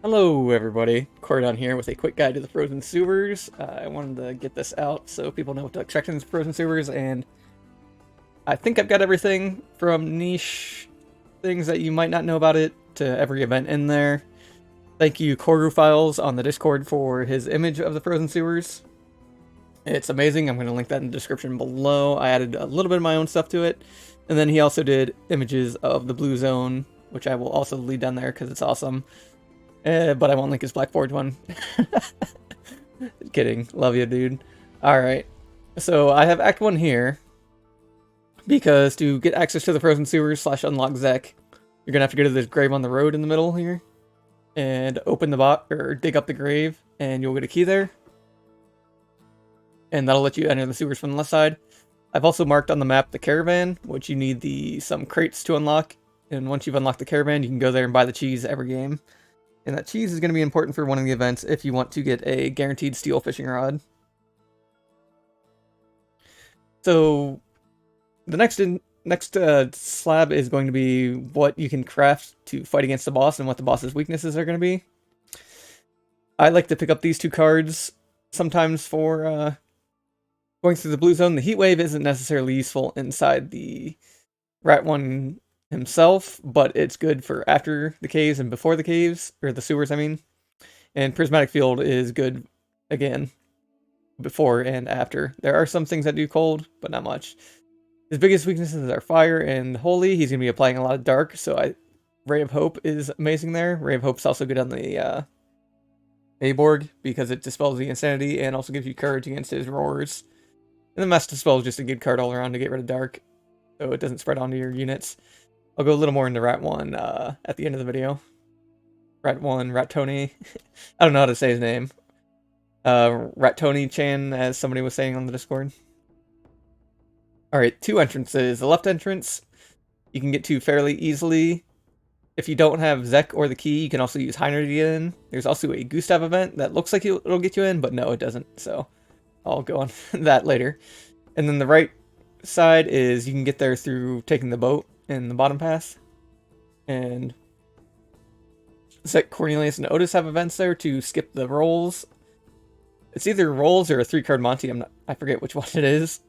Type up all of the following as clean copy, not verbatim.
Hello everybody, Cordon here with a quick guide to the frozen sewers. I wanted to get this out so people know what to expect in the frozen sewers, and I think I've got everything from niche things that you might not know about it to every event in there. Thank you Corrufiles on the Discord for his image of the frozen sewers. It's amazing. I'm going to link that in the description below. I added a little bit of my own stuff to it, and then he also did images of the blue zone, which I will also leave down there because it's awesome. But I won't link his Black Forge one. Kidding. Love you, dude. Alright. So I have Act 1 here. Because to get access to the frozen sewers / unlock Zek, you're going to have to go to this grave on the road in the middle here. And open the box, or dig up the grave. And you'll get a key there. And that'll let you enter the sewers from the left side. I've also marked on the map the caravan, which you need some crates to unlock. And once you've unlocked the caravan, you can go there and buy the cheese every game. And that cheese is going to be important for one of the events if you want to get a guaranteed steel fishing rod. So the next slab is going to be what you can craft to fight against the boss and what the boss's weaknesses are going to be. I like to pick up these two cards sometimes for going through the blue zone. The heat wave isn't necessarily useful inside the Ratone himself, but it's good for after the caves and before the caves, or the sewers, I mean. And prismatic field is good, again, before and after. There are some things that do cold, but not much. His biggest weaknesses are fire and holy. He's going to be applying a lot of dark, so Ray of Hope is amazing there. Ray of Hope's also good on the Aborg, because it dispels the insanity and also gives you courage against his roars. And the Mass Dispel is just a good card all around to get rid of dark, so it doesn't spread onto your units. I'll go a little more into Rat 1 at the end of the video. Rat 1, Ratone. I don't know how to say his name. Ratone-chan, as somebody was saying on the Discord. Alright, two entrances. The left entrance, you can get to fairly easily. If you don't have Zek or the key, you can also use Heiner to get in. There's also a Gustav event that looks like it'll get you in, but no, it doesn't. So I'll go on that later. And then the right side is you can get there through taking the boat in the bottom pass. And Zek, Cornelius, and Otis have events there to skip the rolls. It's either rolls or a 3-card Monty. I forget which one it is.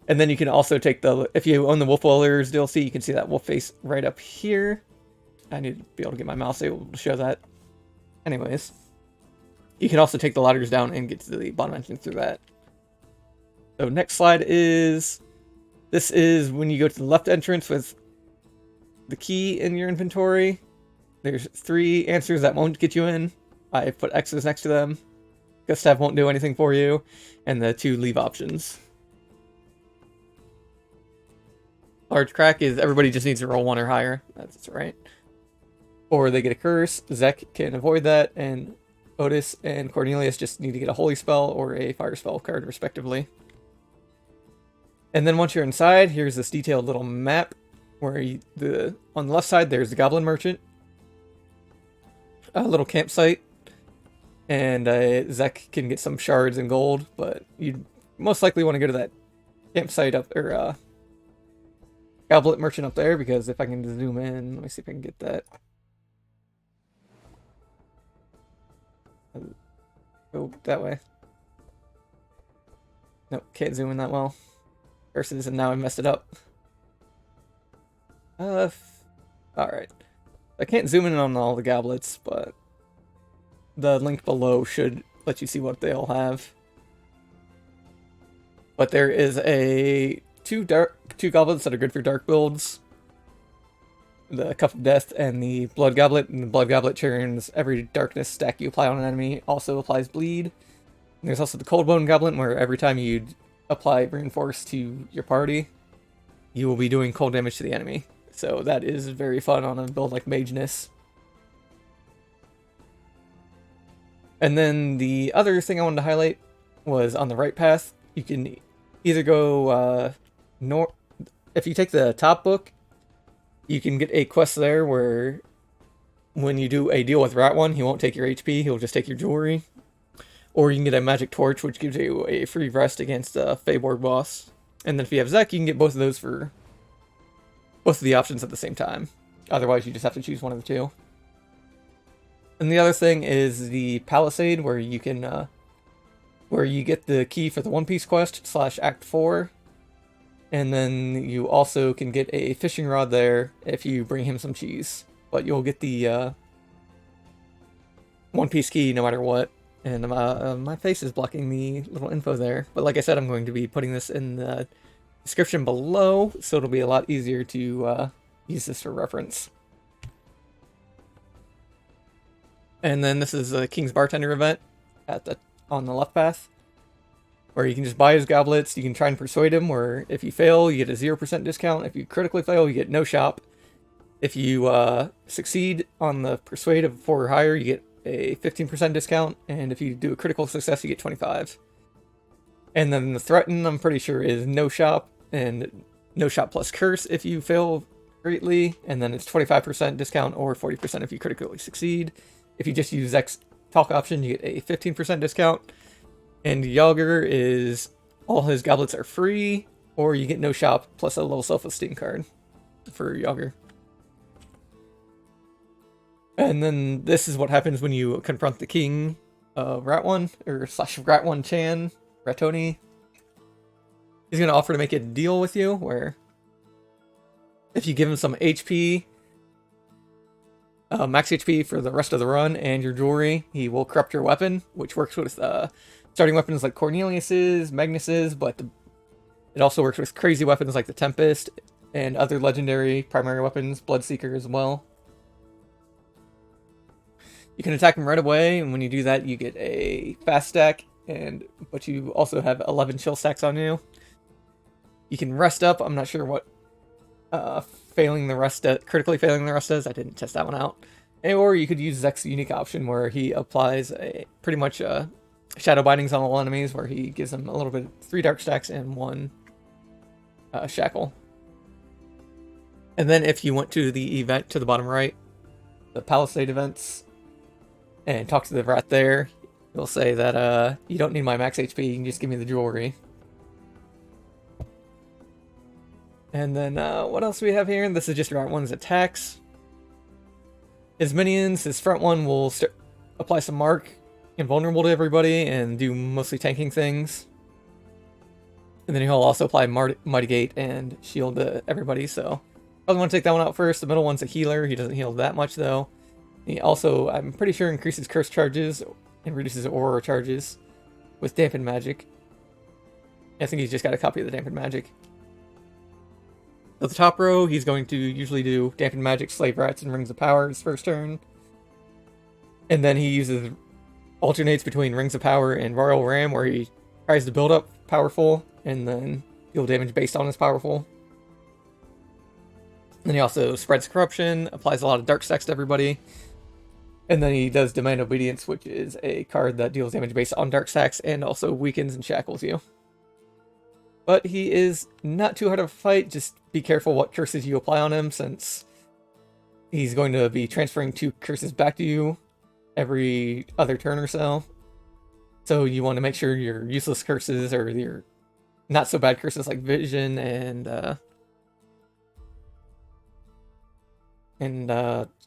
And then you can also take if you own the Wolf Warriors DLC, you can see that wolf face right up here. I need to be able to get my mouse able to show that. Anyways, you can also take the ladders down and get to the bottom entrance through that. So next slide is, this is when you go to the left entrance with the key in your inventory. There's 3 answers that won't get you in. I put X's next to them. Gustav won't do anything for you. And the 2 leave options. Large crack is everybody just needs to roll 1 or higher. That's right. Or they get a curse. Zek can avoid that. And Otis and Cornelius just need to get a holy spell or a fire spell card, respectively. And then once you're inside, here's this detailed little map where on the left side there's the Goblin Merchant, a little campsite, and Zek can get some shards and gold, but you'd most likely want to go to that campsite up, or Goblet Merchant up there, because if I can zoom in, let me see if I can get that. Go that way. Nope, can't zoom in that well. Versus, and now I messed it up. Alright. I can't zoom in on all the goblets, but the link below should let you see what they all have. But there is two goblets that are good for dark builds. The Cup of Death and the Blood Goblet. And the Blood Goblet turns every darkness stack you apply on an enemy also applies bleed. And there's also the Cold Bone Goblet, where every time you apply Reinforce to your party, you will be doing cold damage to the enemy. So that is very fun on a build like Mageness. And then the other thing I wanted to highlight was on the right path. You can either go north. If you take the top book, you can get a quest there where when you do a deal with Rat 1, he won't take your HP, he'll just take your jewelry. Or you can get a magic torch, which gives you a free rest against a Feyborg boss. And then if you have Zek, you can get both of those for both of the options at the same time. Otherwise, you just have to choose one of the two. And the other thing is the Palisade, where you can where you get the key for the One Piece quest / Act 4. And then you also can get a fishing rod there if you bring him some cheese. But you'll get the One Piece key no matter what. And my face is blocking the little info there. But like I said, I'm going to be putting this in the description below, so it'll be a lot easier to use this for reference. And then this is a King's Bartender event on the left path, where you can just buy his goblets. You can try and persuade him, where if you fail, you get a 0% discount. If you critically fail, you get no shop. If you succeed on the persuade of 4 or higher, you get a 15% discount. And if you do a critical success, you get 25. And then the threaten, I'm pretty sure, is no shop, and no shop plus curse if you fail greatly. And then it's 25% discount or 40% if you critically succeed. If you just use X talk option, you get a 15% discount. And Yager is all his goblets are free, or you get no shop plus a low self-esteem card for Yager. And then this is what happens when you confront the king of Ratone, or / Ratone Chan, Ratone. He's going to offer to make a deal with you, where if you give him some HP, max HP for the rest of the run, and your jewelry, he will corrupt your weapon, which works with starting weapons like Cornelius's, Magnus's, but it also works with crazy weapons like the Tempest and other legendary primary weapons, Bloodseeker as well. You can attack him right away, and when you do that, you get a fast stack, but you also have 11 chill stacks on you. You can rest up. I'm not sure what critically failing the rest does. I didn't test that one out. Or you could use Zek's unique option, where he applies pretty much shadow bindings on all enemies, where he gives them a little bit 3 dark stacks and 1 shackle. And then if you went to the event to the bottom right, the Palisade events, and talk to the rat there, he'll say that you don't need my max HP, you can just give me the jewelry. And then what else do we have here? This is just Ratone's attacks. His minions, his front one will apply some mark, invulnerable to everybody, and do mostly tanking things. And then he'll also apply Mighty Gate and shield to everybody, so probably want to take that one out first. The middle one's a healer. He doesn't heal that much, though. He also, I'm pretty sure, increases curse charges and reduces aura charges with dampened magic. I think he's just got a copy of the dampened magic. At the top row, he's going to usually do dampened magic, slave rats, and rings of power his first turn. And then he alternates between rings of power and royal ram, where he tries to build up powerful and then deal damage based on his powerful. Then he also spreads corruption, applies a lot of dark stacks to everybody. And then he does Demand Obedience, which is a card that deals damage based on dark stacks and also weakens and shackles you. But he is not too hard of a fight. Just be careful what curses you apply on him, since he's going to be transferring 2 curses back to you every other turn or so. So you want to make sure your useless curses, or your not so bad curses like Vision and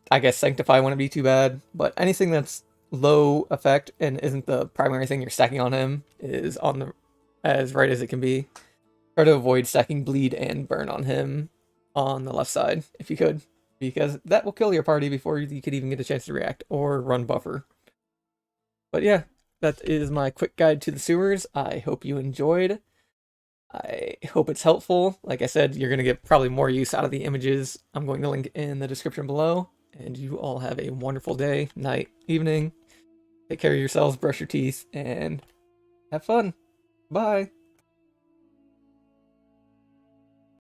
I guess Sanctify wouldn't be too bad, but anything that's low effect and isn't the primary thing you're stacking on him is as right as it can be. Try to avoid stacking Bleed and Burn on him on the left side, if you could, because that will kill your party before you could even get a chance to react or run buffer. But yeah, that is my quick guide to the sewers. I hope you enjoyed. I hope it's helpful. Like I said, you're going to get probably more use out of the images I'm going to link in the description below. And you all have a wonderful day, night, evening. Take care of yourselves, brush your teeth, and have fun. Bye.